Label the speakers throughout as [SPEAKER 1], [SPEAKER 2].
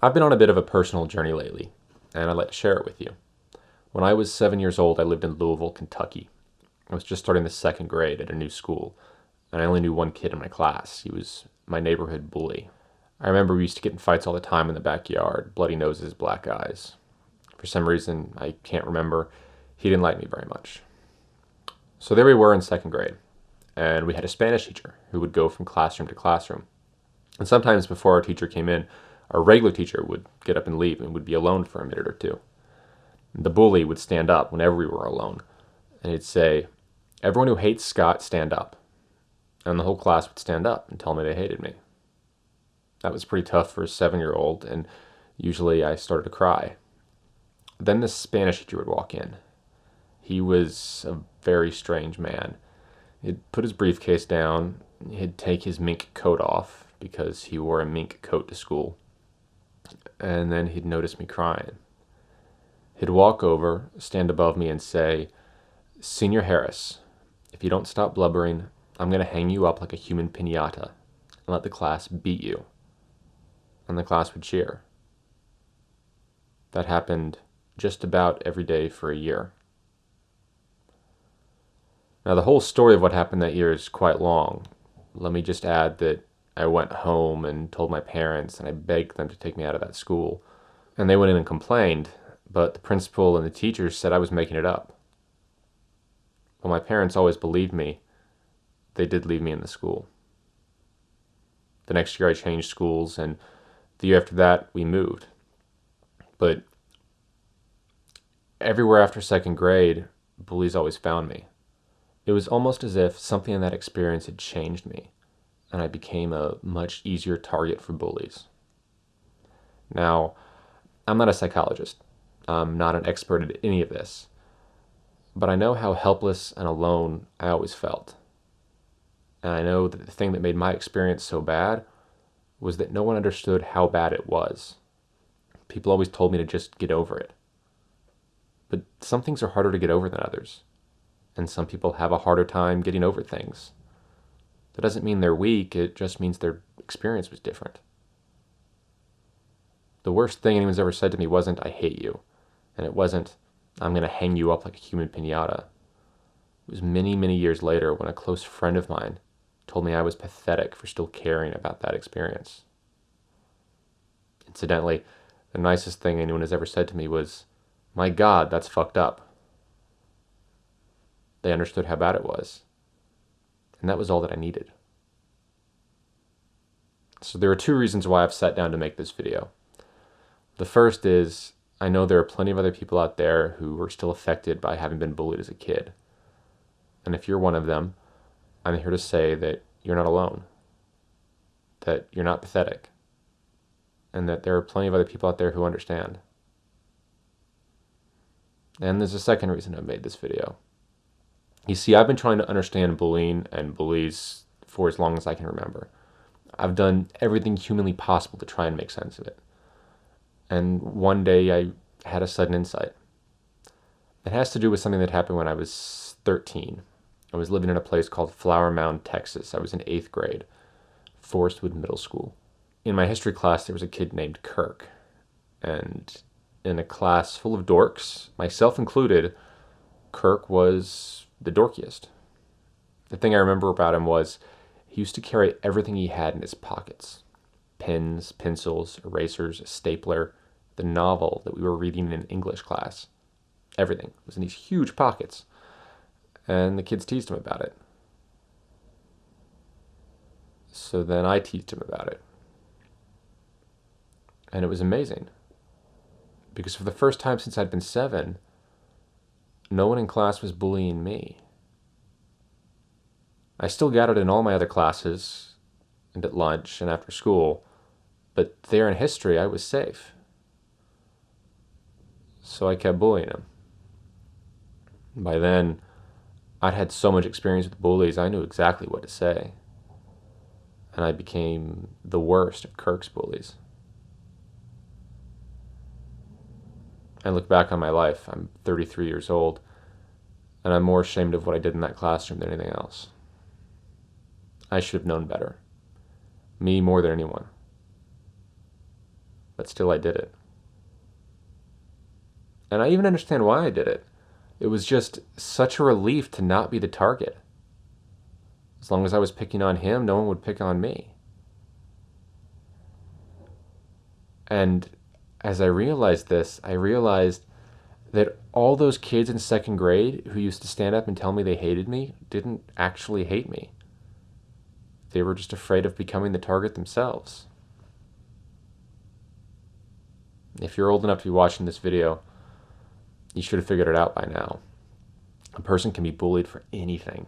[SPEAKER 1] I've been on a bit of a personal journey lately, and I'd like to share it with you. When I was 7 years old, I lived in Louisville, Kentucky. I was just starting the second grade at a new school, and I only knew one kid in my class. He was my neighborhood bully. I remember we used to get in fights all the time in the backyard, bloody noses, black eyes. For some reason, I can't remember, he didn't like me very much. So there we were in second grade, and we had a Spanish teacher who would go from classroom to classroom. And sometimes before our teacher came in, our regular teacher would get up and leave and would be alone for a minute or two. The bully would stand up whenever we were alone, and he'd say, "Everyone who hates Scott, stand up." And the whole class would stand up and tell me they hated me. That was pretty tough for a 7-year-old, and usually I started to cry. Then the Spanish teacher would walk in. He was a very strange man. He'd put his briefcase down, he'd take his mink coat off because he wore a mink coat to school, and then he'd notice me crying. He'd walk over, stand above me, and say, "Senior Harris, if you don't stop blubbering, I'm going to hang you up like a human piñata and let the class beat you." And the class would cheer. That happened just about every day for a year. Now, the whole story of what happened that year is quite long. Let me just add that I went home and told my parents, and I begged them to take me out of that school. And they went in and complained, but the principal and the teachers said I was making it up. Well, my parents always believed me. They did leave me in the school. The next year I changed schools, and the year after that we moved. But everywhere after second grade, bullies always found me. It was almost as if something in that experience had changed me, and I became a much easier target for bullies. Now, I'm not a psychologist. I'm not an expert at any of this. But I know how helpless and alone I always felt. And I know that the thing that made my experience so bad was that no one understood how bad it was. People always told me to just get over it. But some things are harder to get over than others. And some people have a harder time getting over things. That doesn't mean they're weak, it just means their experience was different. The worst thing anyone's ever said to me wasn't, "I hate you." And it wasn't, "I'm going to hang you up like a human piñata." It was many, many years later when a close friend of mine told me I was pathetic for still caring about that experience. Incidentally, the nicest thing anyone has ever said to me was, "My God, that's fucked up." They understood how bad it was. And that was all that I needed. So there are two reasons why I've sat down to make this video. The first is, I know there are plenty of other people out there who are still affected by having been bullied as a kid. And if you're one of them, I'm here to say that you're not alone, that you're not pathetic, and that there are plenty of other people out there who understand. And there's a second reason I made this video. You see, I've been trying to understand bullying and bullies for as long as I can remember. I've done everything humanly possible to try and make sense of it. And one day I had a sudden insight. It has to do with something that happened when I was 13. I was living in a place called Flower Mound, Texas. I was in 8th grade, Forestwood Middle School. In my history class, there was a kid named Kirk. And in a class full of dorks, myself included, Kirk was the dorkiest. The thing I remember about him was he used to carry everything he had in his pockets. Pens, pencils, erasers, a stapler, the novel that we were reading in English class. Everything was in these huge pockets. And the kids teased him about it. So then I teased him about it. And it was amazing. Because for the first time since I'd been 7, no one in class was bullying me. I still got it in all my other classes, and at lunch and after school, but there in history I was safe. So I kept bullying him. By then, I'd had so much experience with bullies, I knew exactly what to say. And I became the worst of Kirk's bullies. I look back on my life, I'm 33 years old, and I'm more ashamed of what I did in that classroom than anything else. I should have known better. Me more than anyone. but still I did it. And I even understand why I did it. It was just such a relief to not be the target. As long as I was picking on him, no one would pick on me. And as I realized this, I realized that all those kids in second grade who used to stand up and tell me they hated me didn't actually hate me. They were just afraid of becoming the target themselves. If you're old enough to be watching this video, you should have figured it out by now. A person can be bullied for anything.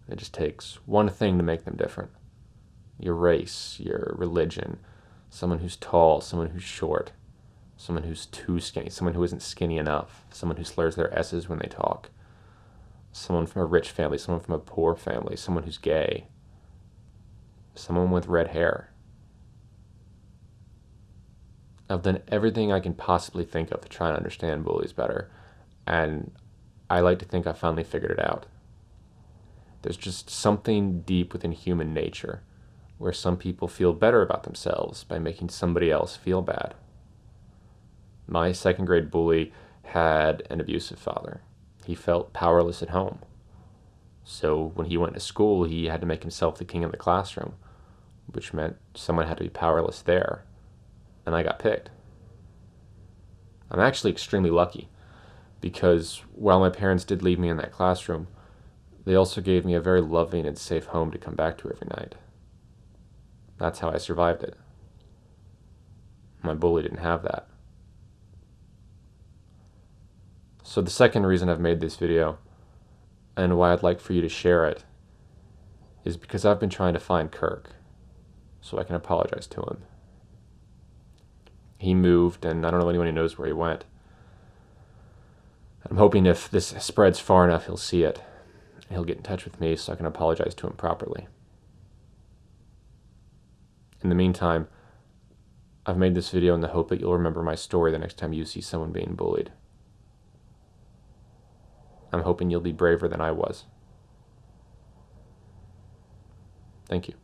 [SPEAKER 1] It just takes one thing to make them different. Your race, your religion, someone who's tall, someone who's short, someone who's too skinny, someone who isn't skinny enough, someone who slurs their S's when they talk, someone from a rich family, someone from a poor family, someone who's gay, someone with red hair. I've done everything I can possibly think of to try and understand bullies better, and I like to think I finally figured it out. There's just something deep within human nature where some people feel better about themselves by making somebody else feel bad. My second grade bully had an abusive father. He felt powerless at home. So when he went to school, he had to make himself the king of the classroom, which meant someone had to be powerless there. And I got picked. I'm actually extremely lucky because while my parents did leave me in that classroom, they also gave me a very loving and safe home to come back to every night. That's how I survived it. My bully didn't have that. So the second reason I've made this video, and why I'd like for you to share it, is because I've been trying to find Kirk so I can apologize to him. He moved, and I don't know anyone who knows where he went. I'm hoping if this spreads far enough, he'll see it. He'll get in touch with me so I can apologize to him properly. In the meantime, I've made this video in the hope that you'll remember my story the next time you see someone being bullied. I'm hoping you'll be braver than I was. Thank you.